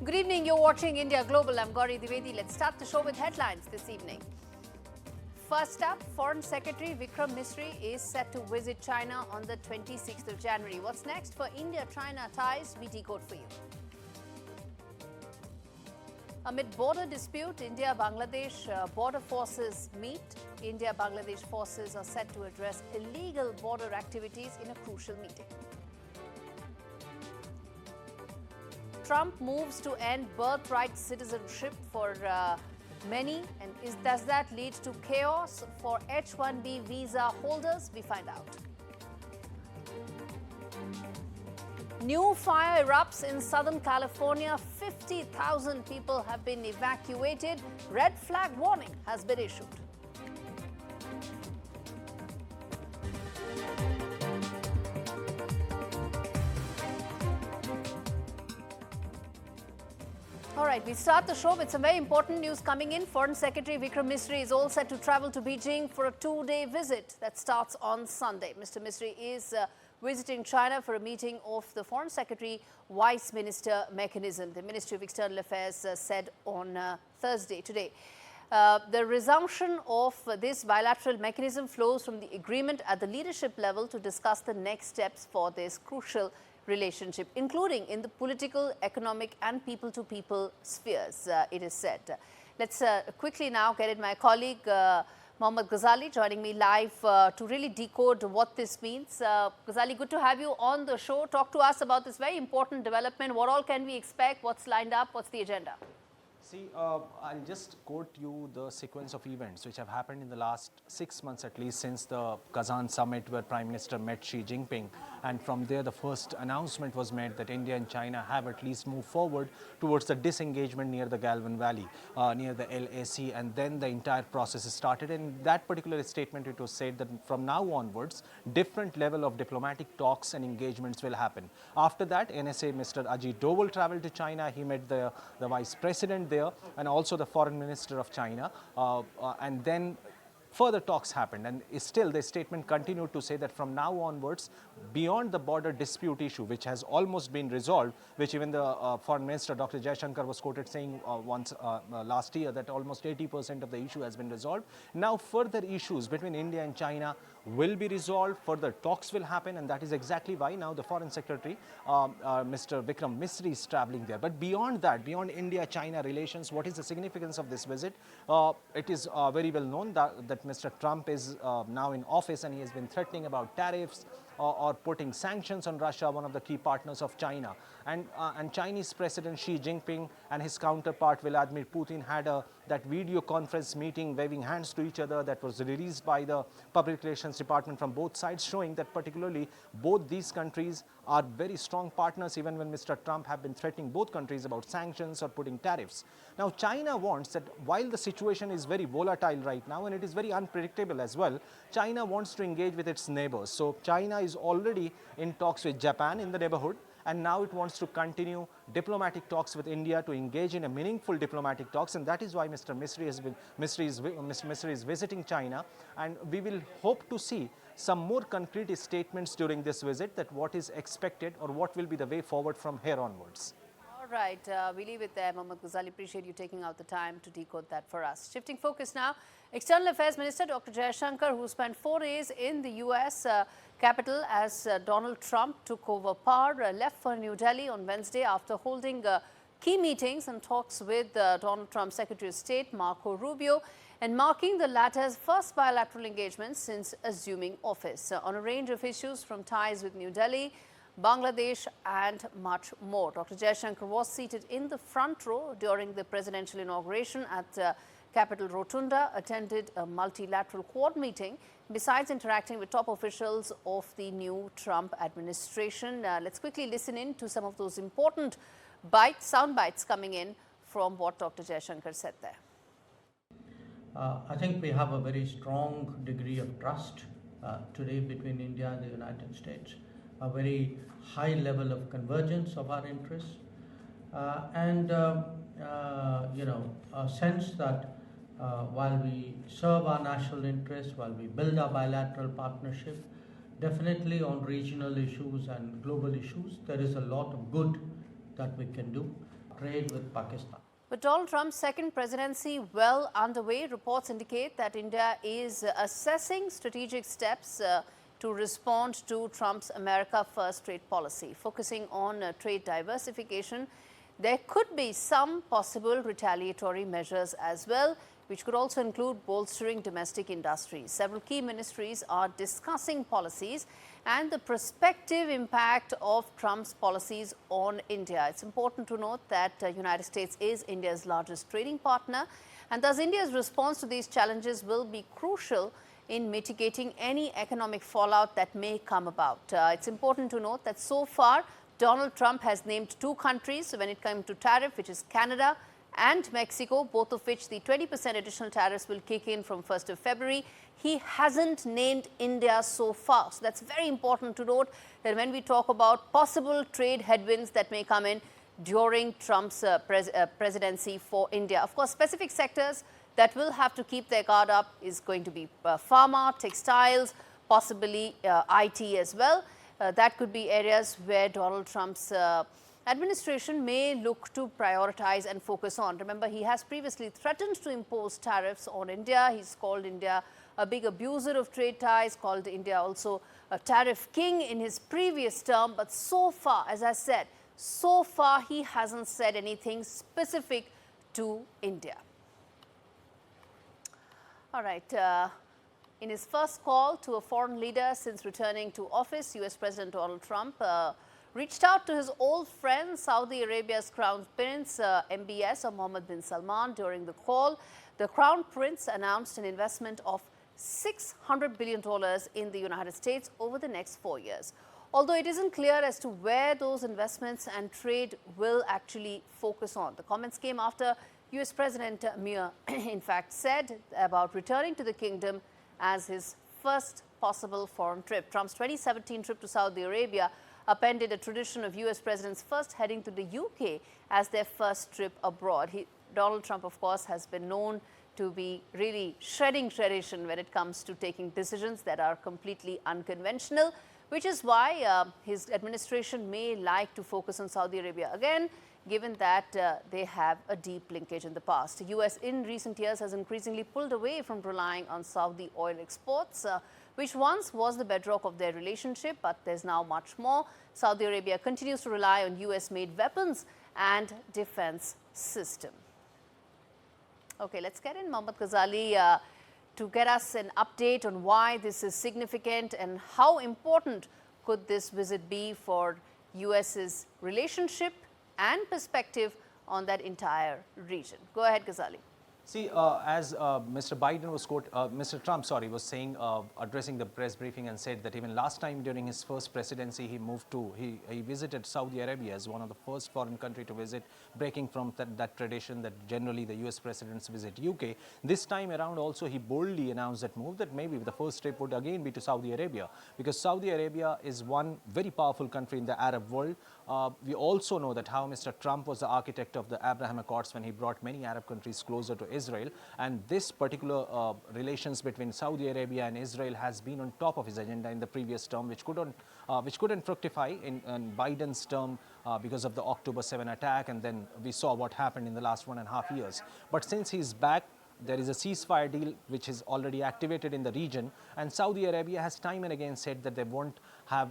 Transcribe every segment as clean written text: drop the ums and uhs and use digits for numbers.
Good evening, you're watching India Global. I'm Gaurie Dwivedi. Let's start the show with headlines this evening. First up, Foreign Secretary Vikram Misri is set to visit China on the 26th of January. What's next for India-China ties? We decode for you. Amid border dispute, India-Bangladesh border forces meet. India-Bangladesh forces are set to address illegal border activities in a crucial meeting. Trump moves to end birthright citizenship for many, and does that lead to chaos for H-1B visa holders? We find out. New fire erupts in Southern California. 50,000 people have been evacuated. Red flag warning has been issued. All right, we start the show with some very important news coming in. Foreign Secretary Vikram Misri is all set to travel to Beijing for a two-day visit that starts on Sunday. Mr. Misri is visiting China for a meeting of the Foreign Secretary Vice Minister mechanism, the Ministry of External Affairs said on Thursday today. The resumption of this bilateral mechanism flows from the agreement at the leadership level to discuss the next steps for this crucial relationship, including in the political, economic and people-to-people spheres, it is said. Let's quickly now get in my colleague Mohammad Ghazali joining me live to really decode what this means. Ghazali, good to have you on the show. Talk to us about this very important development. What all can we expect? What's lined up? What's the agenda? See, I'll just quote you the sequence of events which have happened in the last 6 months at least since the Kazan summit where Prime Minister met Xi Jinping, and from there the first announcement was made that India and China have at least moved forward towards the disengagement near the Galvan Valley, near the LAC, and then the entire process started. And in that particular statement it was said that from now onwards different level of diplomatic talks and engagements will happen. After that, NSA Mr. Ajit Doval traveled to China. He met the Vice President there and also the Foreign Minister of China, and then further talks happened, and still the statement continued to say that from now onwards, beyond the border dispute issue, which has almost been resolved, which even the Foreign Minister Dr. Jaishankar was quoted saying once last year that almost 80% of the issue has been resolved. Now further issues between India and China will be resolved, further talks will happen, and that is exactly why now the Foreign Secretary, Mr. Vikram Misri, is traveling there. But beyond that, beyond India-China relations, what is the significance of this visit? It is very well known that Mr. Trump is now in office and he has been threatening about tariffs or putting sanctions on Russia, one of the key partners of China. And Chinese President Xi Jinping and his counterpart Vladimir Putin had that video conference meeting, waving hands to each other, that was released by the Public Relations Department from both sides, showing that particularly both these countries are very strong partners, even when Mr. Trump have been threatening both countries about sanctions or putting tariffs. Now China wants that while the situation is very volatile right now and it is very unpredictable as well, China wants to engage with its neighbors. So China is already in talks with Japan in the neighborhood, and now it wants to continue diplomatic talks with India to engage in a meaningful diplomatic talks, and that is why Mr. Misri is visiting China, and we will hope to see some more concrete statements during this visit, that what is expected or what will be the way forward from here onwards. All right, we leave it there. Mohammad Ghazali, appreciate you taking out the time to decode that for us. Shifting focus now, External Affairs Minister Dr. Jaishankar, who spent 4 days in the US capital as Donald Trump took over power, left for New Delhi on Wednesday after holding key meetings and talks with Donald Trump's Secretary of State Marco Rubio, and marking the latter's first bilateral engagement since assuming office on a range of issues from ties with New Delhi, Bangladesh and much more. Dr. Jaishankar was seated in the front row during the presidential inauguration at Capitol Rotunda, attended a multilateral Quad meeting, besides interacting with top officials of the new Trump administration. Let's quickly listen in to some of those important sound bites coming in from what Dr. Jaishankar said there. I think we have a very strong degree of trust today between India and the United States, a very high level of convergence of our interests, and a sense that while we serve our national interests, while we build our bilateral partnership, definitely on regional issues and global issues, there is a lot of good that we can do. trade with Pakistan. With Donald Trump's second presidency well underway, reports indicate that India is assessing strategic steps to respond to Trump's America First trade policy. Focusing on trade diversification, there could be some possible retaliatory measures as well, which could also include bolstering domestic industries. Several key ministries are discussing policies and the prospective impact of Trump's policies on India. It's important to note that the United States is India's largest trading partner, and thus India's response to these challenges will be crucial in mitigating any economic fallout that may come about. It's important to note that so far, Donald Trump has named two countries when it comes to tariff, which is Canada and Mexico, both of which the 20% additional tariffs will kick in from 1st of February. He hasn't named India so far. So that's very important to note that when we talk about possible trade headwinds that may come in during Trump's presidency for India. Of course, specific sectors that will have to keep their guard up is going to be pharma, textiles, possibly IT as well. That could be areas where Donald Trump's administration may look to prioritize and focus on. Remember, he has previously threatened to impose tariffs on India. He's called India a big abuser of trade ties, called India also a tariff king in his previous term. But so far, as I said, so far he hasn't said anything specific to India. All right. In his first call to a foreign leader since returning to office, US President Donald Trump reached out to his old friend, Saudi Arabia's Crown Prince, MBS, or Mohammed bin Salman. During the call, the Crown Prince announced an investment of $600 billion in the United States over the next 4 years. Although it isn't clear as to where those investments and trade will actually focus on. The comments came after US President Mir, in fact, said about returning to the kingdom as his first possible foreign trip. Trump's 2017 trip to Saudi Arabia upended a tradition of US presidents first heading to the UK as their first trip abroad. Donald Trump, of course, has been known to be really shredding tradition when it comes to taking decisions that are completely unconventional, which is why his administration may like to focus on Saudi Arabia again, given that they have a deep linkage in the past. The US in recent years has increasingly pulled away from relying on Saudi oil exports, which once was the bedrock of their relationship, but there's now much more. Saudi Arabia continues to rely on US-made weapons and defense system. Okay, let's get in Mohammad Ghazali to get us an update on why this is significant and how important could this visit be for US's relationship and perspective on that entire region. Go ahead, Ghazali. See, as Mr. Trump, was saying, addressing the press briefing, and said that even last time during his first presidency, he visited Saudi Arabia as one of the first foreign country to visit, breaking from that tradition that generally the US presidents visit UK. This time around also, he boldly announced that move that maybe the first trip would again be to Saudi Arabia, because Saudi Arabia is one very powerful country in the Arab world. We also know that how Mr. Trump was the architect of the Abraham Accords when he brought many Arab countries closer to Israel, and this particular relations between Saudi Arabia and Israel has been on top of his agenda in the previous term, which couldn't fructify in Biden's term because of the October 7 attack, and then we saw what happened in the last 1.5 years. But since he's back, there is a ceasefire deal which is already activated in the region, and Saudi Arabia has time and again said that they won't have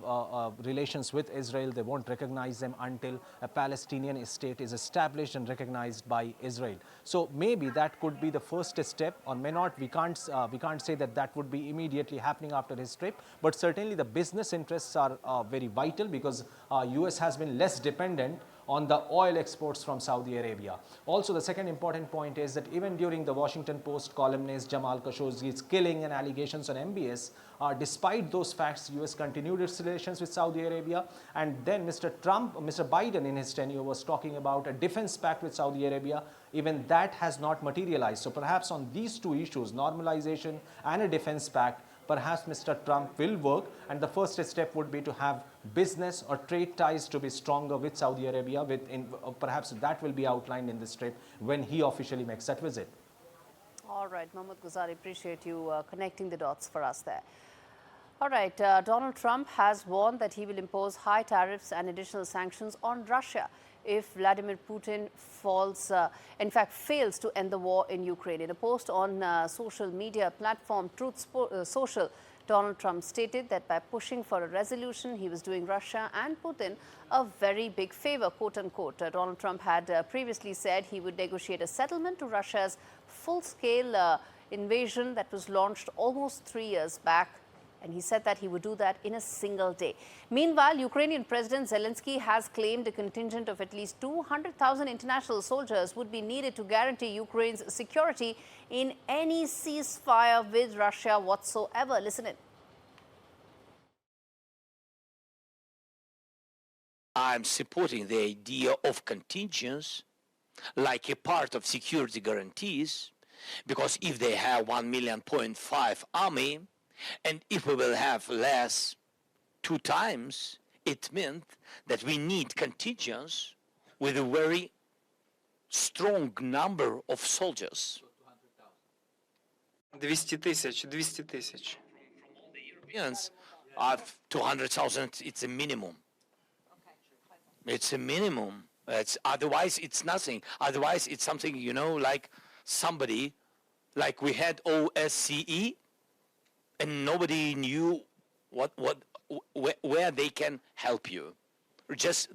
relations with Israel, they won't recognize them until a Palestinian state is established and recognized by Israel. So maybe that could be the first step, or may not. We can't say that would be immediately happening after his trip, but certainly the business interests are very vital, because US has been less dependent on the oil exports from Saudi Arabia. Also, the second important point is that even during the Washington Post columnist Jamal Khashoggi's killing and allegations on MBS, despite those facts, US continued its relations with Saudi Arabia. And then Mr. Biden in his tenure was talking about a defense pact with Saudi Arabia. Even that has not materialized. So perhaps on these two issues, normalization and a defense pact, perhaps Mr. Trump will work, and the first step would be to have business or trade ties to be stronger with Saudi Arabia. Perhaps that will be outlined in this trip when he officially makes that visit. All right, Mohammad Ghazali, appreciate you connecting the dots for us there. All right, Donald Trump has warned that he will impose high tariffs and additional sanctions on Russia if Vladimir Putin fails to end the war in Ukraine. In a post on social media platform Truth Social, Donald Trump stated that by pushing for a resolution, he was doing Russia and Putin a very big favor, quote unquote. Donald Trump had previously said he would negotiate a settlement to Russia's full-scale invasion that was launched almost 3 years back. And he said that he would do that in a single day. Meanwhile, Ukrainian President Zelensky has claimed a contingent of at least 200,000 international soldiers would be needed to guarantee Ukraine's security in any ceasefire with Russia whatsoever. Listen in. I'm supporting the idea of contingents like a part of security guarantees, because if they have 1.5 million army, and if we will have less 2 times, it meant that we need contingents with a very strong number of soldiers. 200,000. Europeans have 200,000, it's a minimum. It's a minimum. Otherwise, it's nothing. Otherwise, it's something, you know, like somebody, like we had OSCE, and nobody knew where they can help you.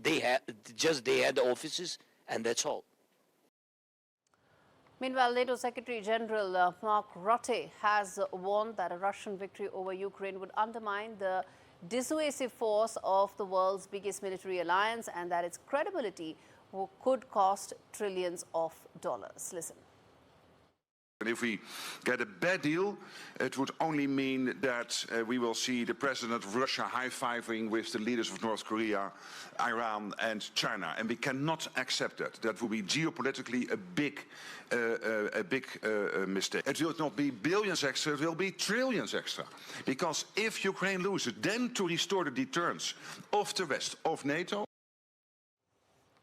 They had offices, and that's all. Meanwhile, NATO Secretary General Mark Rutte has warned that a Russian victory over Ukraine would undermine the dissuasive force of the world's biggest military alliance and that its credibility could cost trillions of dollars. Listen. And if we get a bad deal, it would only mean that we will see the president of Russia high-fiving with the leaders of North Korea, Iran and China. And we cannot accept that. That would be geopolitically a big mistake. It will not be billions extra, it will be trillions extra. Because if Ukraine loses, then to restore the deterrence of the West, of NATO.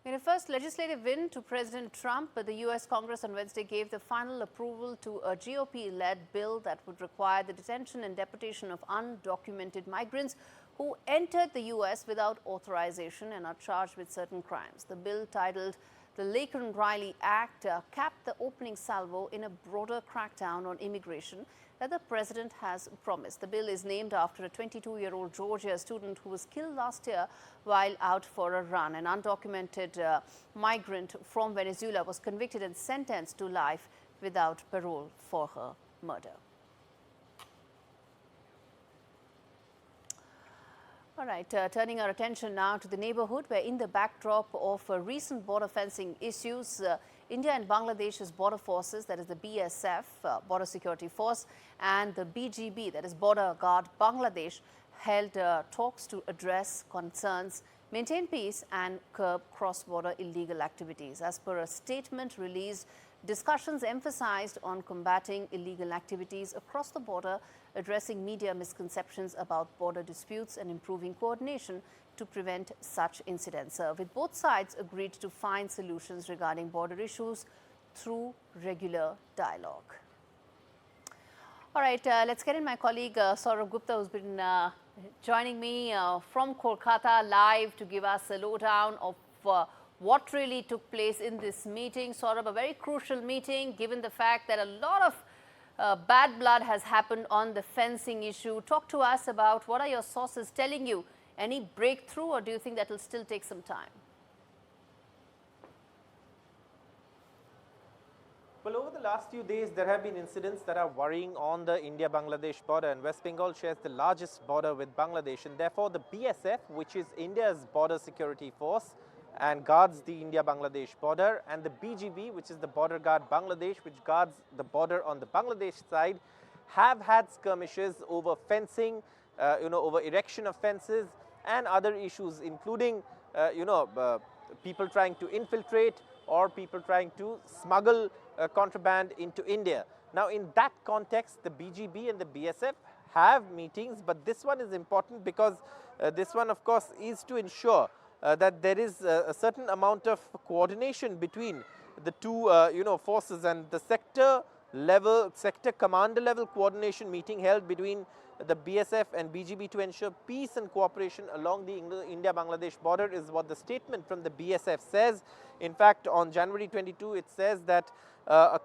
In a first legislative win to President Trump, the U.S. Congress on Wednesday gave the final approval to a GOP-led bill that would require the detention and deportation of undocumented migrants who entered the U.S. without authorization and are charged with certain crimes. The bill, titled the Laken-Riley Act, capped the opening salvo in a broader crackdown on immigration that the president has promised. The bill is named after a 22-year-old Georgia student who was killed last year while out for a run. An undocumented migrant from Venezuela was convicted and sentenced to life without parole for her murder. All right, turning our attention now to the neighborhood, where in the backdrop of recent border fencing issues, India and Bangladesh's border forces, that is the BSF, Border Security Force, and the BGB, that is Border Guard Bangladesh, held talks to address concerns, maintain peace and curb cross-border illegal activities. As per a statement released, discussions emphasized on combating illegal activities across the border, addressing media misconceptions about border disputes and improving coordination to prevent such incidents. With both sides agreed to find solutions regarding border issues through regular dialogue. All right, let's get in my colleague Saurabh Gupta, who's been joining me from Kolkata live to give us a lowdown of what really took place in this meeting. Saurabh, a very crucial meeting given the fact that a lot of bad blood has happened on the fencing issue. Talk to us about what are your sources telling you. Any breakthrough, or do you think that will still take some time? Well, over the last few days, there have been incidents that are worrying on the India-Bangladesh border, and West Bengal shares the largest border with Bangladesh, and therefore the BSF, which is India's border security force and guards the India-Bangladesh border, and the BGB, which is the Border Guard Bangladesh, which guards the border on the Bangladesh side, have had skirmishes over fencing, over erection of fences and other issues, including, people trying to infiltrate or people trying to smuggle contraband into India. Now, in that context, the BGB and the BSF have meetings, but this one is important because this one, of course, is to ensure that there is a certain amount of coordination between the two, forces, and the sector commander level coordination meeting held between the BSF and BGB to ensure peace and cooperation along the India-Bangladesh border is what the statement from the BSF says. In fact, on January 22, it says that a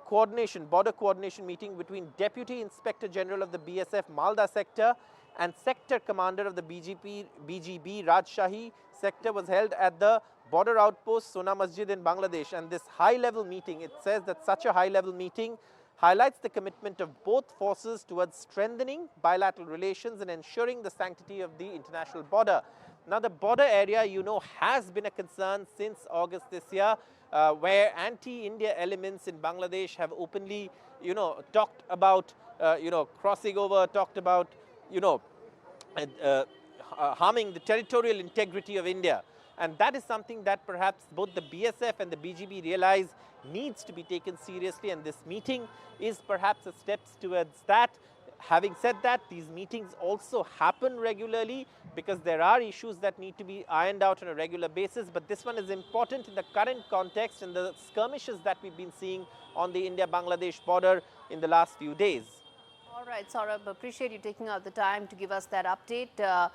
border coordination meeting between Deputy Inspector General of the BSF Malda sector and Sector Commander of the BGB Rajshahi sector was held at the border outpost Sona Masjid in Bangladesh. And this high-level meeting, it says that such a high-level meeting highlights the commitment of both forces towards strengthening bilateral relations and ensuring the sanctity of the international border. Now, the border area, you know, has been a concern since August this year, where anti-India elements in Bangladesh have openly, you know, talked about, crossing over, talked about, harming the territorial integrity of India. And that is something that perhaps both the BSF and the BGB realize needs to be taken seriously, and this meeting is perhaps a step towards that. Having said that, these meetings also happen regularly because there are issues that need to be ironed out on a regular basis, but this one is important in the current context and the skirmishes that we've been seeing on the India-Bangladesh border in the last few days. All right, Saurabh, appreciate you taking out the time to give us that update.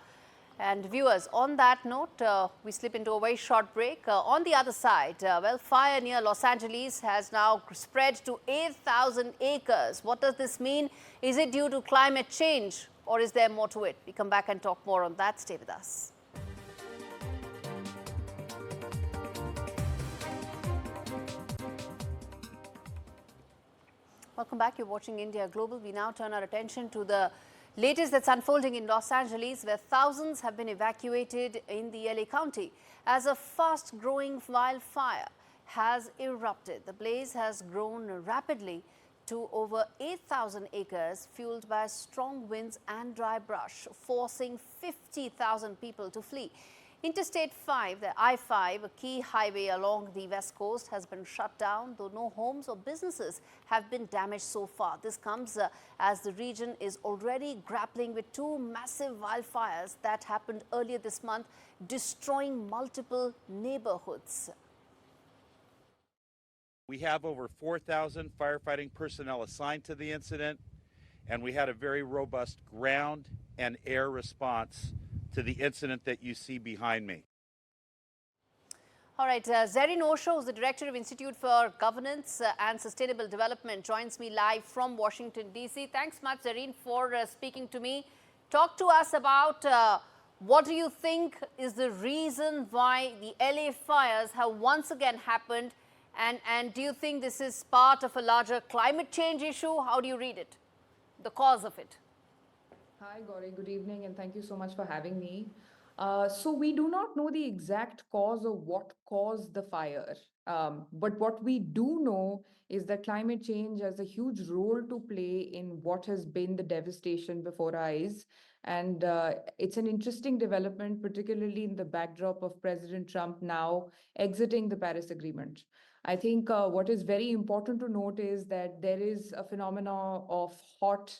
And viewers, on that note, we slip into a very short break. On the other side, well, fire near Los Angeles has now spread to 8,000 acres. What does this mean? Is it due to climate change, or is there more to it? We come back and talk more on that. Stay with us. Welcome back. You're watching India Global. We now turn our attention to the latest that's unfolding in Los Angeles, where thousands have been evacuated in the LA County as a fast-growing wildfire has erupted. The blaze has grown rapidly to over 8,000 acres, fueled by strong winds and dry brush, forcing 50,000 people to flee. Interstate 5, the I-5, a key highway along the west coast, has been shut down, though no homes or businesses have been damaged so far. This comes as the region is already grappling with two massive wildfires that happened earlier this month, destroying multiple neighborhoods. We have over 4,000 firefighting personnel assigned to the incident, and we had a very robust ground and air response to the incident that you see behind me. All right, Zerrin Osho, who's the Director of Institute for Governance and Sustainable Development, joins me live from Washington, D.C. Thanks much, Zerrin, for speaking to me. Talk to us about what do you think is the reason why the LA fires have once again happened, and do you think this is part of a larger climate change issue? How do you read it, the cause of it? Hi, Gaurie. Good evening, and thank you so much for having me. So we do not know the exact cause of what caused the fire. But what we do know is that climate change has a huge role to play in what has been the devastation before our eyes. And it's an interesting development, particularly in the backdrop of President Trump now exiting the Paris Agreement. I think what is very important to note is that there is a phenomenon of hot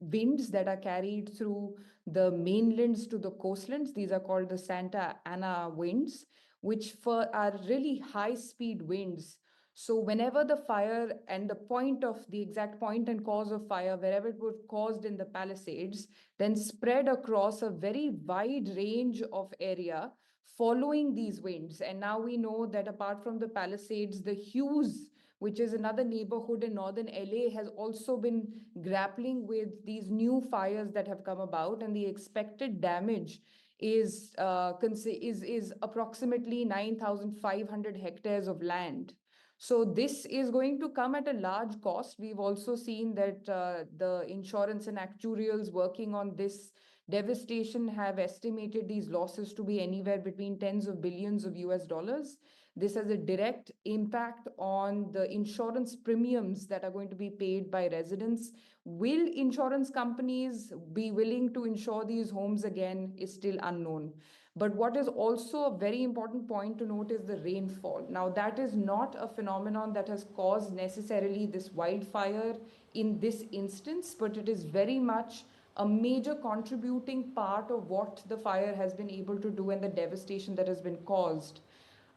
winds that are carried through the mainlands to the coastlands. These are called the Santa Ana winds, which are really high-speed winds. So whenever the fire and the exact point and cause of fire, wherever it was caused in the Palisades, then spread across a very wide range of area following these winds. And now we know that apart from the Palisades, the Hughes, which is another neighborhood in northern LA, has also been grappling with these new fires that have come about, and the expected damage is approximately 9,500 hectares of land. So this is going to come at a large cost. We've also seen that the insurance and actuarials working on this devastation have estimated these losses to be anywhere between tens of billions of US dollars. This has a direct impact on the insurance premiums that are going to be paid by residents. Will insurance companies be willing to insure these homes again is still unknown. But what is also a very important point to note is the rainfall. Now, that is not a phenomenon that has caused necessarily this wildfire in this instance, but it is very much a major contributing part of what the fire has been able to do and the devastation that has been caused.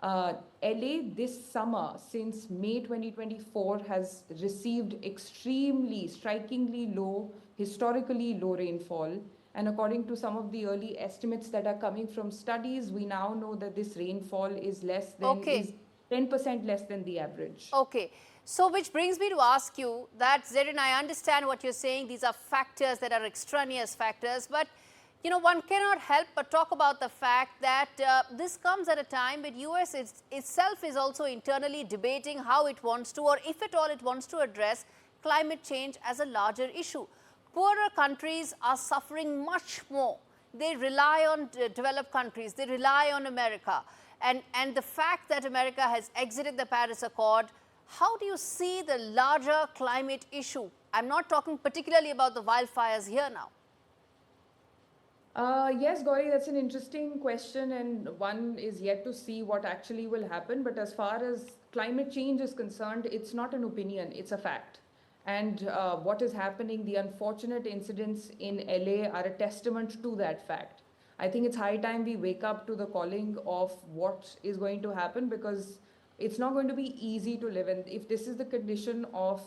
LA this summer, since May 2024, has received extremely, strikingly low historically low rainfall. And according to some of the early estimates that are coming from studies, we now know that this rainfall is is 10% less than the average. Okay. So, which brings me to ask you that, Zerrin, I understand what you're saying. These are factors that are extraneous factors, but you know, one cannot help but talk about the fact that this comes at a time when US itself is also internally debating how it wants to, or if at all it wants to, address climate change as a larger issue. Poorer countries are suffering much more. They rely on developed countries. They rely on America. And the fact that America has exited the Paris Accord, how do you see the larger climate issue? I'm not talking particularly about the wildfires here now. Yes, Gaurie, that's an interesting question, and one is yet to see what actually will happen. But as far as climate change is concerned, it's not an opinion, it's a fact. And what is happening, the unfortunate incidents in LA are a testament to that fact. I think it's high time we wake up to the calling of what is going to happen, because it's not going to be easy to live in. If this is the condition of,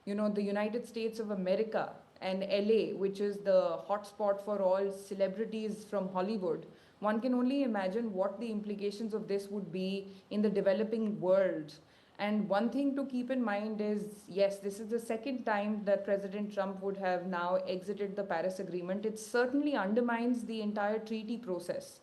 you know, the United States of America and LA, which is the hotspot for all celebrities from Hollywood, one can only imagine what the implications of this would be in the developing world. And one thing to keep in mind is, yes, this is the second time that President Trump would have now exited the Paris Agreement. It certainly undermines the entire treaty process.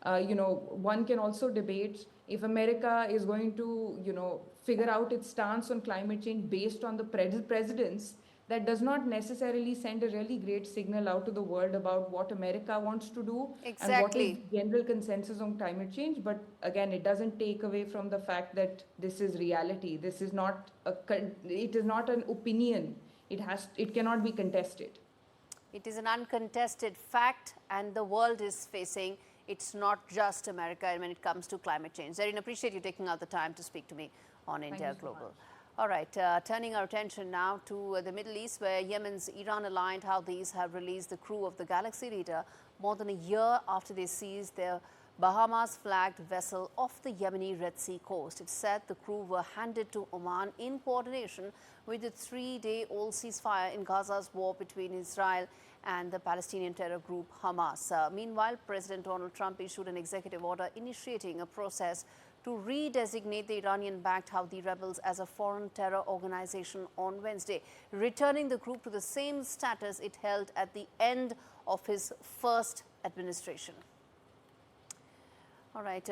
You know, one can also debate if America is going to, you know, figure out its stance on climate change based on the presidents. That does not necessarily send a really great signal out to the world about what America wants to do and what is general consensus on climate change. But again, it doesn't take away from the fact that this is reality. This is not it is not an opinion. It cannot be contested. It is an uncontested fact, and the world is facing. It's not just America when it comes to climate change. Zerrin, appreciate you taking out the time to speak to me on India Global. All right, turning our attention now to the Middle East, where Yemen's Iran-aligned Houthis have released the crew of the Galaxy Reader more than a year after they seized their Bahamas-flagged vessel off the Yemeni Red Sea coast. It said the crew were handed to Oman in coordination with the three-day-old ceasefire in Gaza's war between Israel and the Palestinian terror group Hamas. Meanwhile, President Donald Trump issued an executive order initiating a process to redesignate the Iranian-backed Houthi rebels as a foreign terror organization on Wednesday, returning the group to the same status it held at the end of his first administration. All right,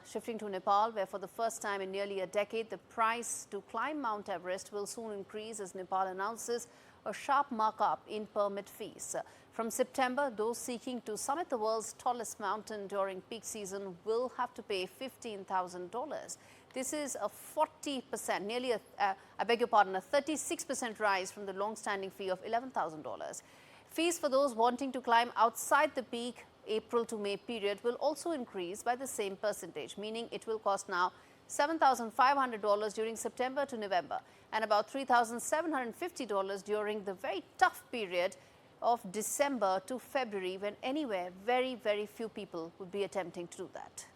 shifting to Nepal, where for the first time in nearly a decade, the price to climb Mount Everest will soon increase as Nepal announces a sharp markup in permit fees. From September, those seeking to summit the world's tallest mountain during peak season will have to pay $15,000. This is a 40%, nearly I beg your pardon, a 36% rise from the long-standing fee of $11,000. Fees for those wanting to climb outside the peak April to May period will also increase by the same percentage, meaning it will cost now $7,500 during September to November and about $3,750 during the very tough period of December to February, when anywhere very, very few people would be attempting to do that.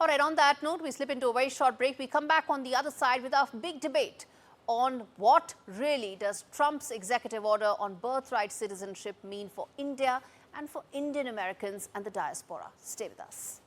All right, on that note, we slip into a very short break. We come back on the other side with our big debate on what really does Trump's executive order on birthright citizenship mean for India and for Indian Americans and the diaspora. Stay with us.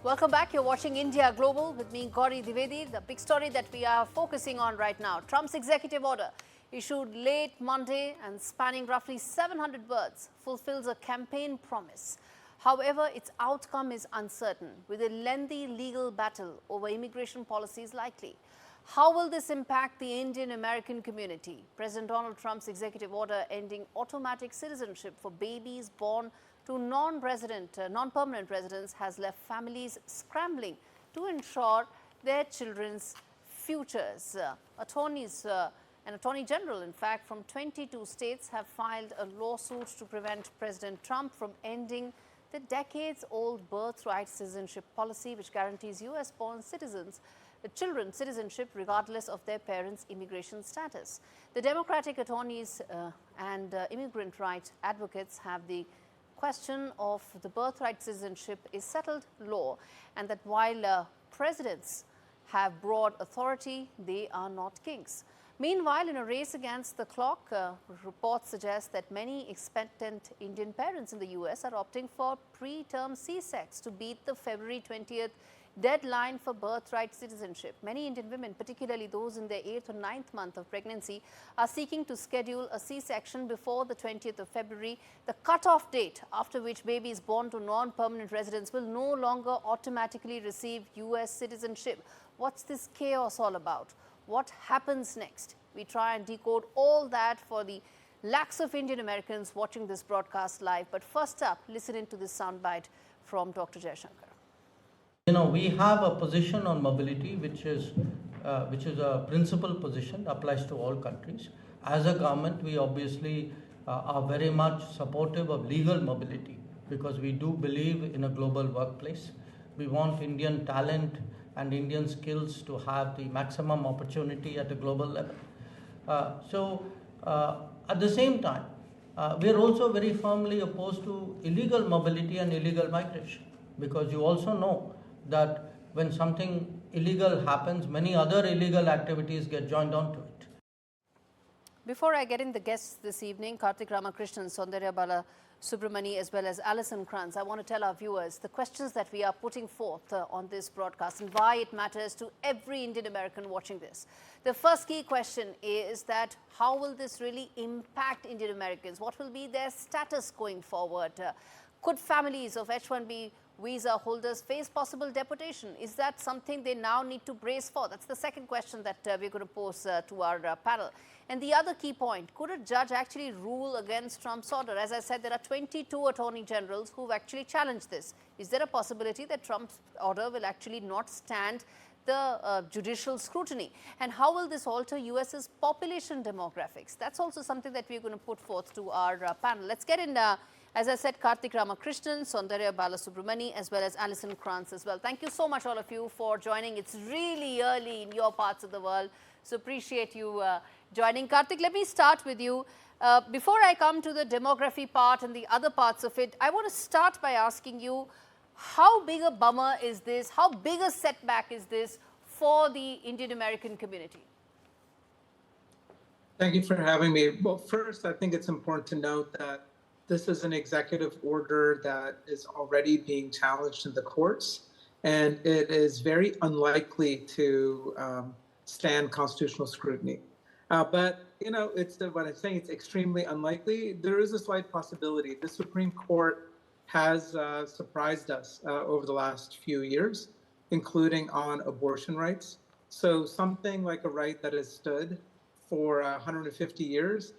Welcome back. You're watching India Global with me, Gaurie Dwivedi. The big story that we are focusing on right now, Trump's executive order, issued late Monday and spanning roughly 700 words, fulfills a campaign promise. However, its outcome is uncertain, with a lengthy legal battle over immigration policies likely. How will this impact the Indian American community? President Donald Trump's executive order ending automatic citizenship for babies born to non-permanent residents has left families scrambling to ensure their children's futures. An attorney general, in fact, from 22 states have filed a lawsuit to prevent President Trump from ending the decades-old birthright citizenship policy, which guarantees US-born children citizenship regardless of their parents' immigration status. The Democratic attorneys and immigrant rights advocates have the question of the birthright citizenship is settled law, and that while presidents have broad authority, they are not kings. Meanwhile, in a race against the clock, reports suggest that many expectant Indian parents in the US are opting for preterm C-sex to beat the February 20th deadline for birthright citizenship. Many Indian women, particularly those in their 8th or 9th month of pregnancy, are seeking to schedule a C-section before the 20th of February, the cutoff date after which babies born to non-permanent residents will no longer automatically receive US citizenship. What's this chaos all about? What happens next? We try and decode all that for the lakhs of Indian Americans watching this broadcast live. But first up, listen into this soundbite from Dr. Jaishankar. You know, we have a position on mobility which is a principal position, applies to all countries. As a government, we obviously are very much supportive of legal mobility because we do believe in a global workplace. We want Indian talent and Indian skills to have the maximum opportunity at a global level. At the same time, we are also very firmly opposed to illegal mobility and illegal migration, because you also know that when something illegal happens, many other illegal activities get joined onto it. Before I get in the guests this evening, Karthik Ramakrishnan, Soundarya Bala Subramani, as well as Alison Kranz, I want to tell our viewers the questions that we are putting forth on this broadcast and why it matters to every Indian American watching this. The first key question is that how will this really impact Indian Americans? What will be their status going forward? Could families of H-1B visa holders face possible deportation? Is that something they now need to brace for? That's the second question that we're going to pose to our panel. And the other key point, could a judge actually rule against Trump's order? As I said, there are 22 attorney generals who've actually challenged this. Is there a possibility that Trump's order will actually not stand the judicial scrutiny? And how will this alter US's population demographics? That's also something that we're going to put forth to our panel. Let's get in, as I said, Karthik Ramakrishnan, Soundarya Balasubramani, as well as Alison Kranz as well. Thank you so much, all of you, for joining. It's really early in your parts of the world, so appreciate you joining. Karthik, let me start with you. Before I come to the demography part and the other parts of it, I want to start by asking you, how big a bummer is this? How big a setback is this for the Indian American community? Thank you for having me. Well, first, I think it's important to note that this is an executive order that is already being challenged in the courts, and it is very unlikely to stand constitutional scrutiny. But, you know, what I'm saying, it's extremely unlikely. There is a slight possibility. The Supreme Court has surprised us over the last few years, including on abortion rights. So something like a right that has stood for 150 years,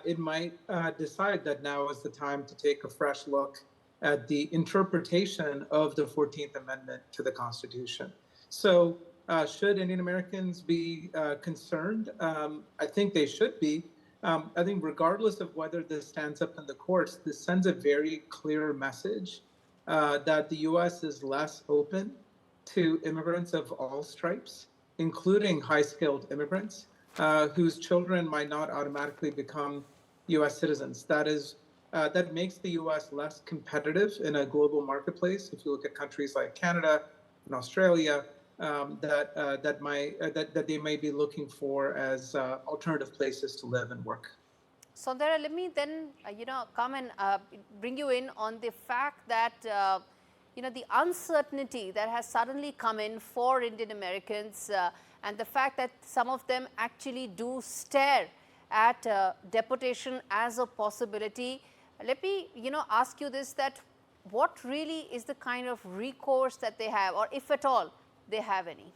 it might decide that now is the time to take a fresh look at the interpretation of the 14th Amendment to the Constitution. So should Indian Americans be concerned? I think they should be. I think regardless of whether this stands up in the courts, this sends a very clear message that the U.S. is less open to immigrants of all stripes, including high-skilled immigrants, whose children might not automatically become U.S. citizens. That makes the U.S. less competitive in a global marketplace. If you look at countries like Canada and Australia, that they may be looking for as alternative places to live and work. Soundarya, let me then, come and bring you in on the fact that, the uncertainty that has suddenly come in for Indian Americans and the fact that some of them actually do stare at deportation as a possibility. Let me, ask you this, that what really is the kind of recourse that they have, or if at all, they have any?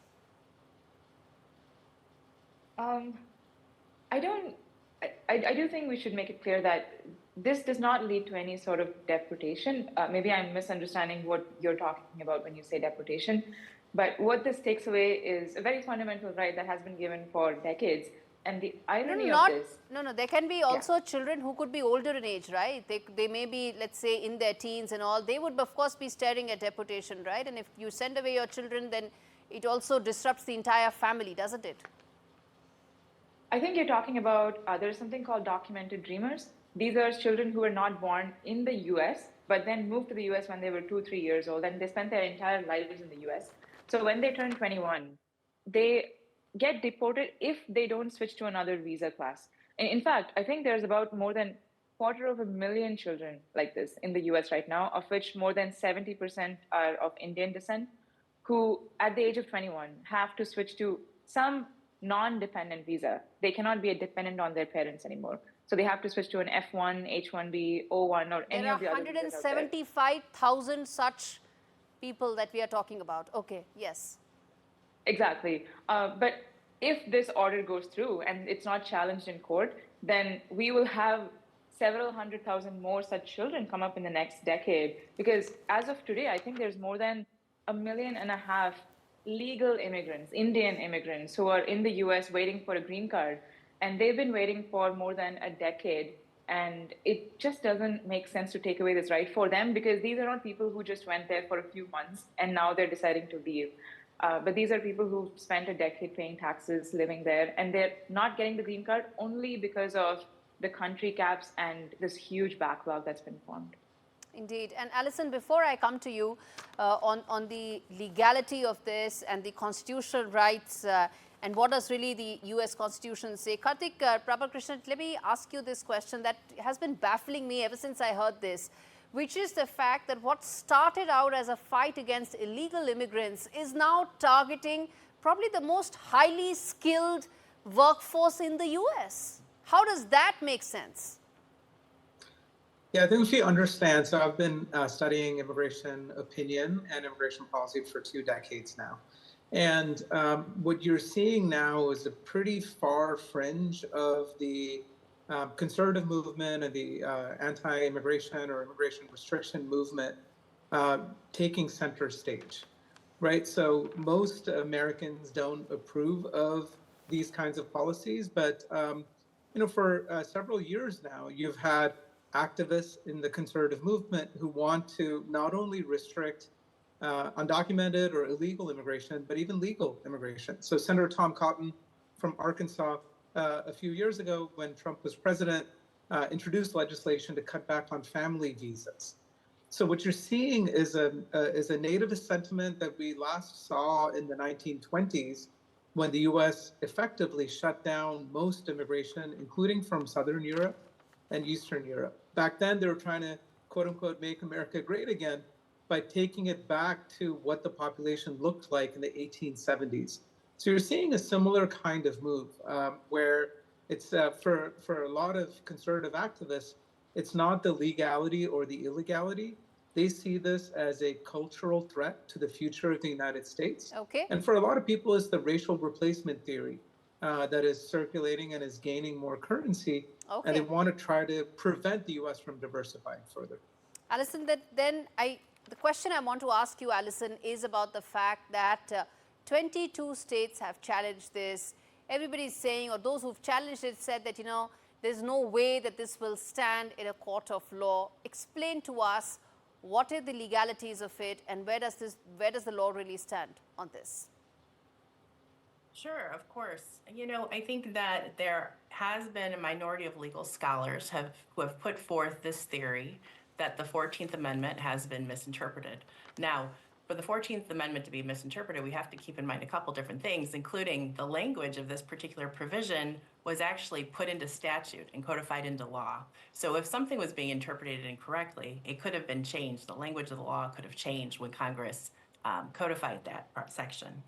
I do think we should make it clear that this does not lead to any sort of deportation. Maybe I'm misunderstanding what you're talking about when you say deportation, but what this takes away is a very fundamental right that has been given for decades. And the irony of this... No, there can be also children who could be older in age, right? They may be, let's say, in their teens and all. They would, of course, be staring at deportation, right? And if you send away your children, then it also disrupts the entire family, doesn't it? I think you're talking about, there's something called documented dreamers. These are children who were not born in the US, but then moved to the US when they were 2, 3 years old, and they spent their entire lives in the US. So when they turn 21, they get deported if they don't switch to another visa class. In fact, I think there's about more than 250,000 children like this in the US right now, of which more than 70% are of Indian descent, who at the age of 21 have to switch to some non-dependent visa. They cannot be a dependent on their parents anymore. So they have to switch to an F1, H1B, O1, or any of the other visas out there. 175,000 such people that we are talking about. Okay, yes. Exactly. But if this order goes through and it's not challenged in court, then we will have several 100,000 more such children come up in the next decade. Because as of today, I think there's more than 1.5 million legal immigrants, Indian immigrants, who are in the US waiting for a green card. And they've been waiting for more than a decade. And it just doesn't make sense to take away this right for them, because these are not people who just went there for a few months and now they're deciding to leave. But these are people who spent a decade paying taxes, living there, and they're not getting the green card only because of the country caps and this huge backlog that's been formed. Indeed. And Alison, before I come to you on the legality of this and the constitutional rights and what does really the US Constitution say, Karthik Prabhakrishnan, let me ask you this question that has been baffling me ever since I heard this, which is the fact that what started out as a fight against illegal immigrants is now targeting probably the most highly skilled workforce in the US. How does that make sense? Yeah, I think if you understand, so I've been studying immigration opinion and immigration policy for 2 decades now. And what you're seeing now is a pretty far fringe of the conservative movement and the anti-immigration or immigration restriction movement taking center stage, right? So most Americans don't approve of these kinds of policies, but for several years now, you've had activists in the conservative movement who want to not only restrict undocumented or illegal immigration, but even legal immigration. So Senator Tom Cotton from Arkansas a few years ago, when Trump was president, introduced legislation to cut back on family visas. So what you're seeing is a nativist sentiment that we last saw in the 1920s, when the U.S. effectively shut down most immigration, including from Southern Europe and Eastern Europe. Back then, they were trying to, quote unquote, make America great again by taking it back to what the population looked like in the 1870s. So you're seeing a similar kind of move where it's for a lot of conservative activists, it's not the legality or the illegality. They see this as a cultural threat to the future of the United States. Okay. And for a lot of people, it's the racial replacement theory that is circulating and is gaining more currency. Okay. And they want to try to prevent the U.S. from diversifying further. Alison, the question I want to ask you, Alison, is about the fact that 22 states have challenged this. Everybody is saying, or those who've challenged it said that, there's no way that this will stand in a court of law. Explain to us what are the legalities of it and where does the law really stand on this? Sure, of course. I think that there has been a minority of legal scholars who have put forth this theory that the 14th Amendment has been misinterpreted. Now, for the 14th Amendment to be misinterpreted, we have to keep in mind a couple different things, including the language of this particular provision was actually put into statute and codified into law. So if something was being interpreted incorrectly, it could have been changed. The language of the law could have changed when Congress codified that section.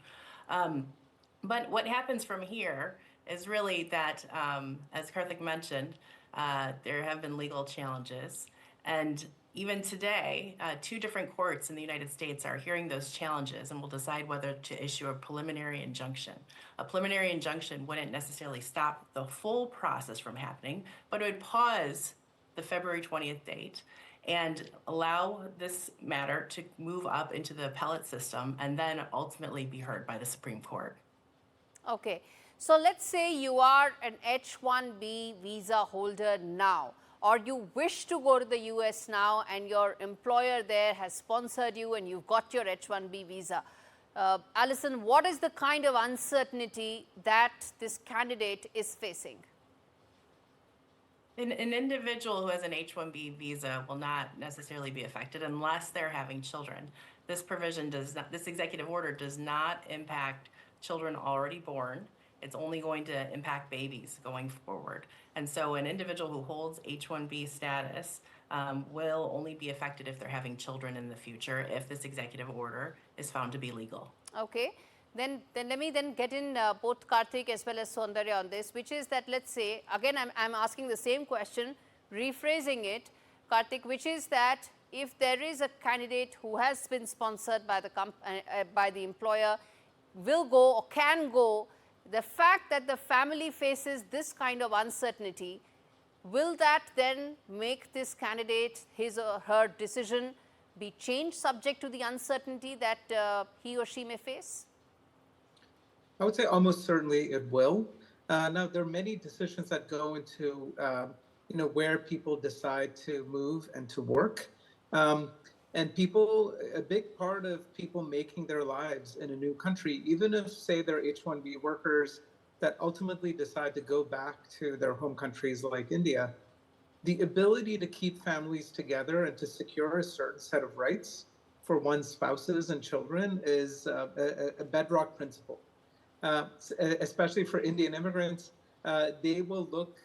But what happens from here is really that, as Karthik mentioned, there have been legal challenges. And even today, 2 different courts in the United States are hearing those challenges and will decide whether to issue a preliminary injunction. A preliminary injunction wouldn't necessarily stop the full process from happening, but it would pause the February 20th date and allow this matter to move up into the appellate system and then ultimately be heard by the Supreme Court. Okay. So let's say you are an H-1B visa holder now, or you wish to go to the US now and your employer there has sponsored you and you've got your H-1B visa. Alison, what is the kind of uncertainty that this candidate is facing? An individual who has an H-1B visa will not necessarily be affected unless they're having children. This provision does not, this executive order does not impact children already born. It's only going to impact babies going forward. And so an individual who holds H-1B status will only be affected if they're having children in the future, if this executive order is found to be legal. Okay. Then let me then get in both Karthik as well as Saundarya on this, which is that, let's say, again, I'm asking the same question, rephrasing it, Karthik, which is that if there is a candidate who has been sponsored by the employer, will go or can go, the fact that the family faces this kind of uncertainty, will that then make this candidate, his or her decision, be changed subject to the uncertainty that he or she may face? I would say almost certainly it will. Now, there are many decisions that go into, where people decide to move and to work. And people, a big part of people making their lives in a new country, even if, say, they're H-1B workers that ultimately decide to go back to their home countries like India, the ability to keep families together and to secure a certain set of rights for one's spouses and children is a bedrock principle. Especially for Indian immigrants, they will look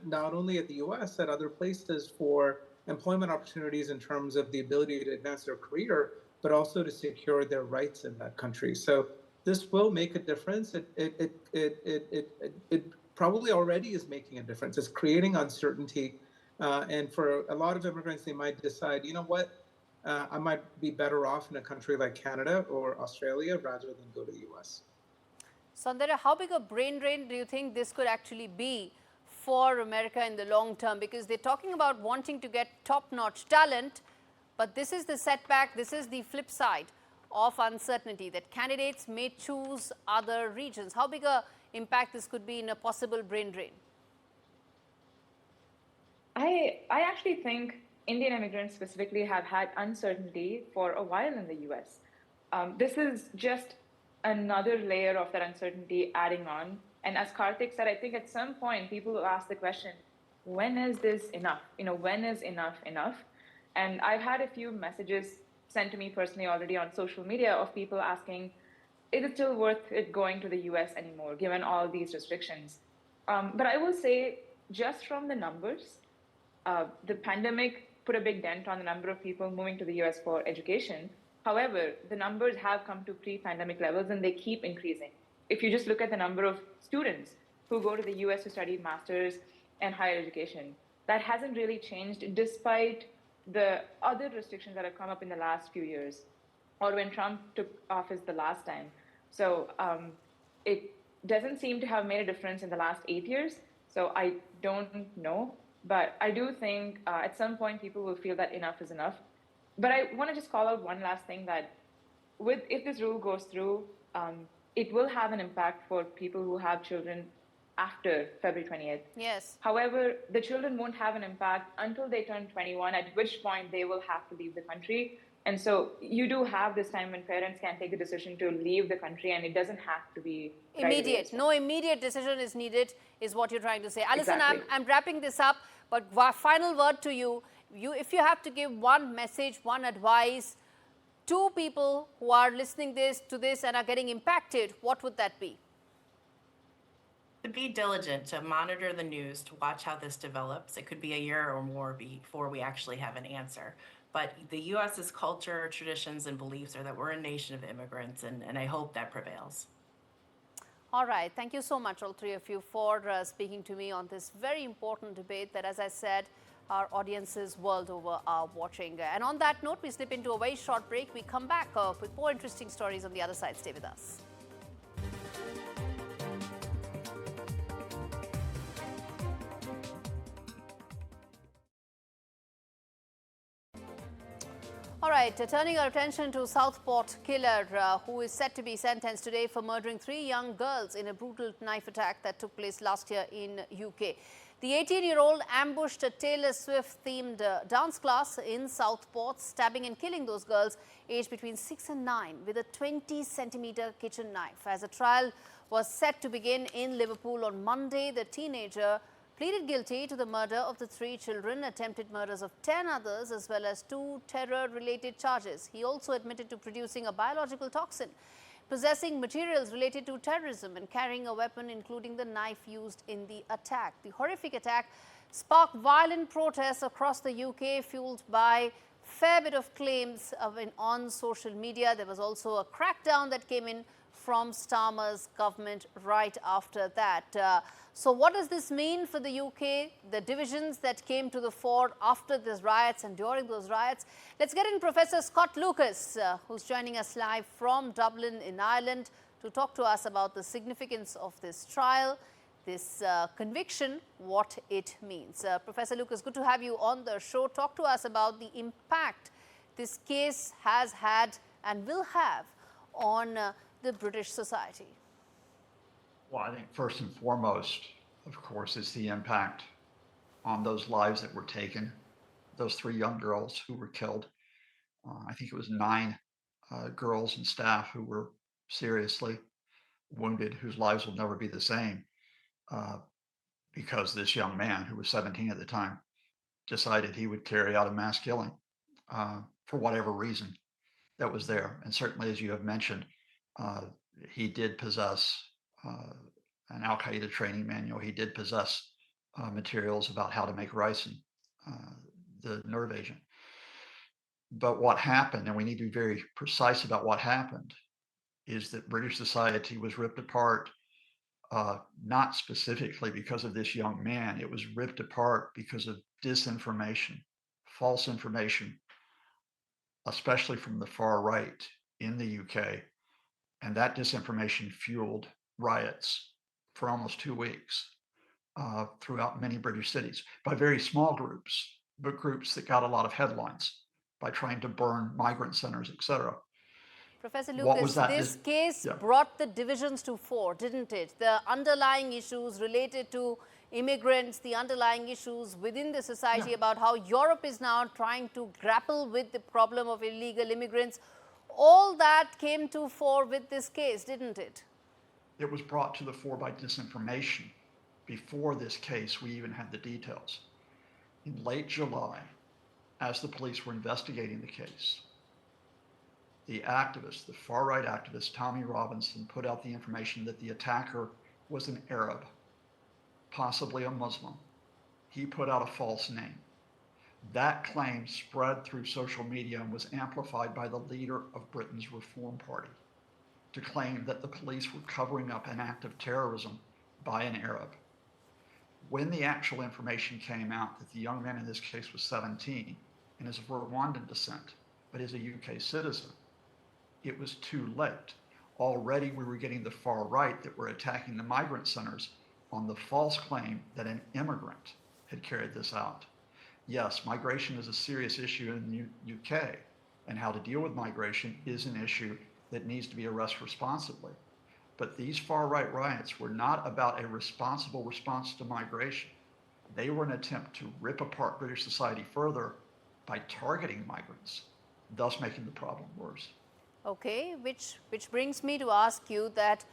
not only at the US, at other places for employment opportunities in terms of the ability to advance their career, but also to secure their rights in that country. So this will make a difference. It probably already is making a difference. It's creating uncertainty. And for a lot of immigrants, they might decide, you know what, I might be better off in a country like Canada or Australia rather than go to the US. Saundarya, how big a brain drain do you think this could actually be for America in the long term? Because they're talking about wanting to get top-notch talent, but this is the setback, this is the flip side of uncertainty, that candidates may choose other regions. How big a impact this could be in a possible brain drain? I actually think Indian immigrants specifically have had uncertainty for a while in the US. This is just another layer of that uncertainty adding on. And as Karthik said, I think at some point people will ask the question, when is this enough? When is enough enough? And I've had a few messages sent to me personally already on social media of people asking, is it still worth it going to the US anymore, given all these restrictions? But I will say, just from the numbers, the pandemic put a big dent on the number of people moving to the US for education. However, the numbers have come to pre-pandemic levels and they keep increasing. If you just look at the number of students who go to the US to study master's and higher education, that hasn't really changed despite the other restrictions that have come up in the last few years or when Trump took office the last time. So it doesn't seem to have made a difference in the last 8 years. So I don't know, but I do think at some point people will feel that enough is enough. But I want to just call out one last thing, that if this rule goes through, it will have an impact for people who have children after February 28th. Yes. However, the children won't have an impact until they turn 21, at which point they will have to leave the country. And so you do have this time when parents can take a decision to leave the country, and it doesn't have to be immediate. Right, no immediate decision is needed, is what you're trying to say. Alison, exactly. I'm wrapping this up, but final word to you. If you have to give one message, one advice to people who are listening to this and are getting impacted, what would that be? To be diligent, to monitor the news, to watch how this develops. It could be a year or more before we actually have an answer. But the U.S.'s culture, traditions, and beliefs are that we're a nation of immigrants, and I hope that prevails. All right. Thank you so much, all three of you, for speaking to me on this very important debate that, as I said, our audiences world over are watching. And on that note, we slip into a very short break. We come back with more interesting stories on the other side. Stay with us. All right, turning our attention to Southport killer who is set to be sentenced today for murdering 3 young girls in a brutal knife attack that took place last year in UK. The 18-year-old ambushed a Taylor Swift-themed dance class in Southport, stabbing and killing those girls aged between 6 and 9 with a 20-centimeter kitchen knife. As a trial was set to begin in Liverpool on Monday, the teenager pleaded guilty to the murder of the 3 children, attempted murders of 10 others, as well as 2 terror-related charges. He also admitted to producing a biological toxin, possessing materials related to terrorism, and carrying a weapon, including the knife used in the attack. The horrific attack sparked violent protests across the UK, fueled by fair bit of claims on social media. There was also a crackdown that came in from Starmer's government right after that. So what does this mean for the UK, the divisions that came to the fore after these riots and during those riots? Let's get in Professor Scott Lucas, who's joining us live from Dublin in Ireland, to talk to us about the significance of this trial, this conviction, what it means. Professor Lucas, good to have you on the show. Talk to us about the impact this case has had and will have on the British society. Well, I think first and foremost, of course, is the impact on those lives that were taken, those 3 young girls who were killed. I think it was 9 girls and staff who were seriously wounded, whose lives will never be the same, because this young man, who was 17 at the time, decided he would carry out a mass killing for whatever reason that was there. And certainly, as you have mentioned, he did possess an Al-Qaeda training manual. He did possess materials about how to make ricin, the nerve agent. But what happened, and we need to be very precise about what happened, is that British society was ripped apart, not specifically because of this young man. It was ripped apart because of disinformation, false information, especially from the far right in the UK. And that disinformation fueled riots for almost 2 weeks throughout many British cities by very small groups, but groups that got a lot of headlines by trying to burn migrant centers, etc. Professor Lucas, this case brought the divisions to fore, didn't it? The underlying issues related to immigrants, the underlying issues within the society about how Europe is now trying to grapple with the problem of illegal immigrants. All that came to fore with this case, didn't it? It was brought to the fore by disinformation. Before this case, we even had the details. In late July, as the police were investigating the case, the activist, the far-right activist, Tommy Robinson, put out the information that the attacker was an Arab, possibly a Muslim. He put out a false name. That claim spread through social media and was amplified by the leader of Britain's Reform Party to claim that the police were covering up an act of terrorism by an Arab. When the actual information came out that the young man in this case was 17 and is of Rwandan descent, but is a UK citizen, it was too late. Already we were getting the far right that were attacking the migrant centers on the false claim that an immigrant had carried this out. Yes, migration is a serious issue in the UK, and how to deal with migration is an issue that needs to be addressed responsibly. But these far-right riots were not about a responsible response to migration. They were an attempt to rip apart British society further by targeting migrants, thus making the problem worse. Okay, which brings me to ask you that,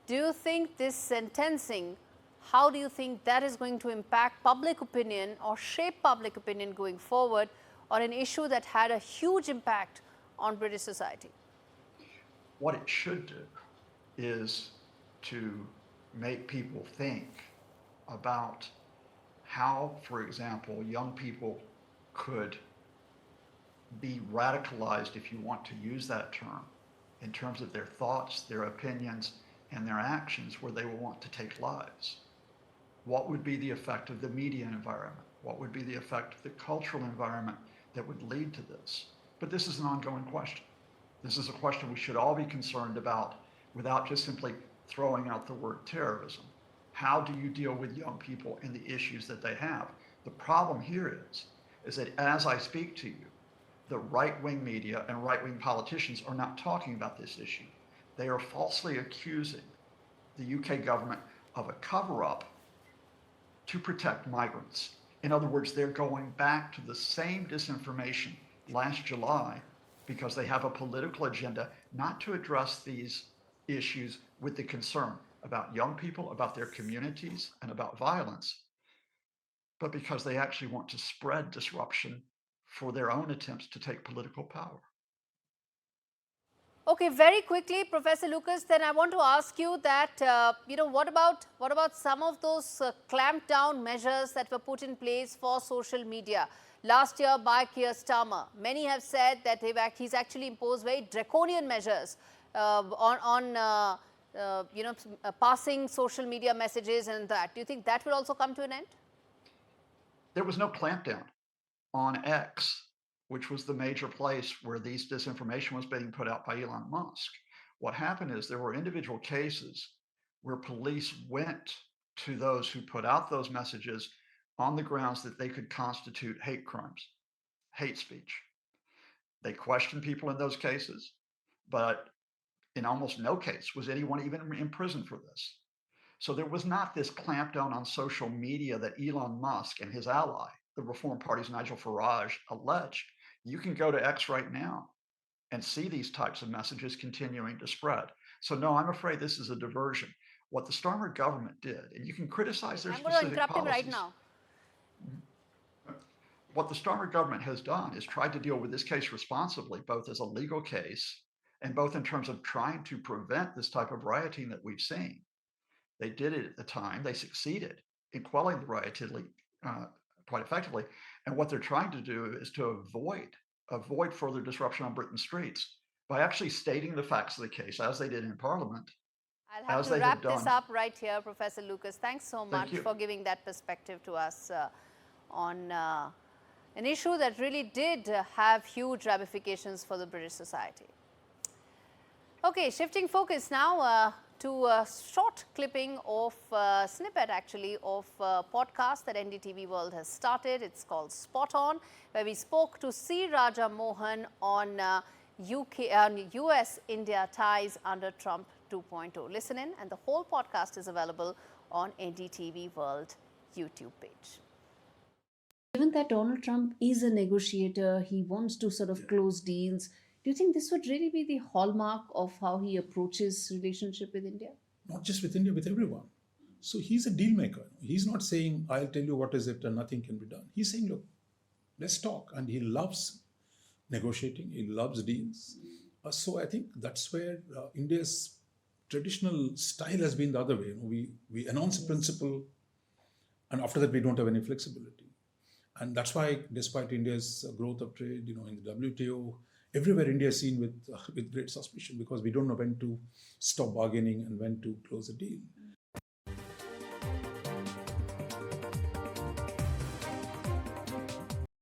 do you think this sentencing, how do you think that is going to impact public opinion or shape public opinion going forward on an issue that had a huge impact on British society? What it should do is to make people think about how, for example, young people could be radicalized, if you want to use that term, in terms of their thoughts, their opinions, and their actions where they will want to take lives. What would be the effect of the media environment? What would be the effect of the cultural environment that would lead to this? But this is an ongoing question. This is a question we should all be concerned about without just simply throwing out the word terrorism. How do you deal with young people and the issues that they have? The problem here is that as I speak to you, the right-wing media and right-wing politicians are not talking about this issue. They are falsely accusing the UK government of a cover-up to protect migrants. In other words, they're going back to the same disinformation last July because they have a political agenda not to address these issues with the concern about young people, about their communities, and about violence, but because they actually want to spread disruption for their own attempts to take political power. Okay, very quickly, Professor Lucas, then I want to ask you that, what about some of those clamp down measures that were put in place for social media last year by Keir Starmer? Many have said that he's actually imposed very draconian measures on passing social media messages and that. Do you think that will also come to an end? There was no clampdown on X, which was the major place where these disinformation was being put out by Elon Musk. What happened is there were individual cases where police went to those who put out those messages on the grounds that they could constitute hate crimes, hate speech. They questioned people in those cases, but in almost no case was anyone even in prison for this. So there was not this clampdown on social media that Elon Musk and his ally, the Reform Party's Nigel Farage, allege. You can go to X right now and see these types of messages continuing to spread. So no, I'm afraid this is a diversion. What the Starmer government did, and you can criticize their specific policies. I'm going to interrupt him right now. What the Starmer government has done is tried to deal with this case responsibly, both as a legal case and both in terms of trying to prevent this type of rioting that we've seen. They did it at the time. They succeeded in quelling the rioting quite effectively. And what they're trying to do is to avoid further disruption on Britain's streets by actually stating the facts of the case, as they did in Parliament. I'll have to wrap this up right here, Professor Lucas. Thanks so much for giving that perspective to us on an issue that really did have huge ramifications for the British society. Okay, shifting focus now to a short clipping of snippet actually of a podcast that NDTV World has started. It's called Spot On, where we spoke to C. Raja Mohan on US-India ties under Trump 2.0. Listen in, and the whole podcast is available on NDTV World YouTube page. Given that Donald Trump is a negotiator, he wants to sort of close deals, do you think this would really be the hallmark of how he approaches relationship with India? Not just with India, with everyone. So he's a deal maker. He's not saying, I'll tell you what is it and nothing can be done. He's saying, look, let's talk. And he loves negotiating. He loves deals. So I think that's where India's traditional style has been the other way. We announce a principle, and after that we don't have any flexibility. And that's why, despite India's growth of trade, in the WTO, everywhere India is seen with great suspicion, because we don't know when to stop bargaining and when to close a deal.